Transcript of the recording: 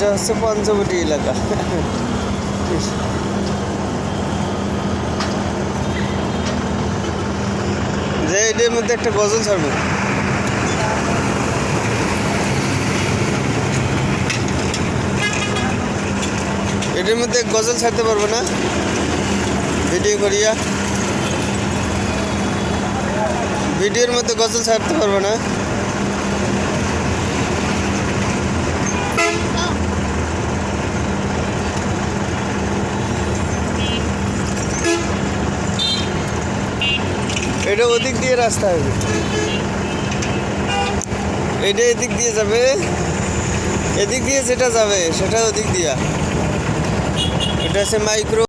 এটা হচ্ছে পঞ্চবটি এলাকা। যে এটার মধ্যে একটা গজল ছাড়বো। এটার মধ্যে গজল ছাড়তে পারবো না ভিডিও করিয়া, ভিডিওর মধ্যে গজল ছাড়তে পারবো না। এটা ওদিক দিয়ে রাস্তা হবে, এটা এদিক দিয়ে যাবে, এদিক দিয়ে যেটা যাবে সেটা ওদিক দিয়া। এটা হচ্ছে মাইক্রো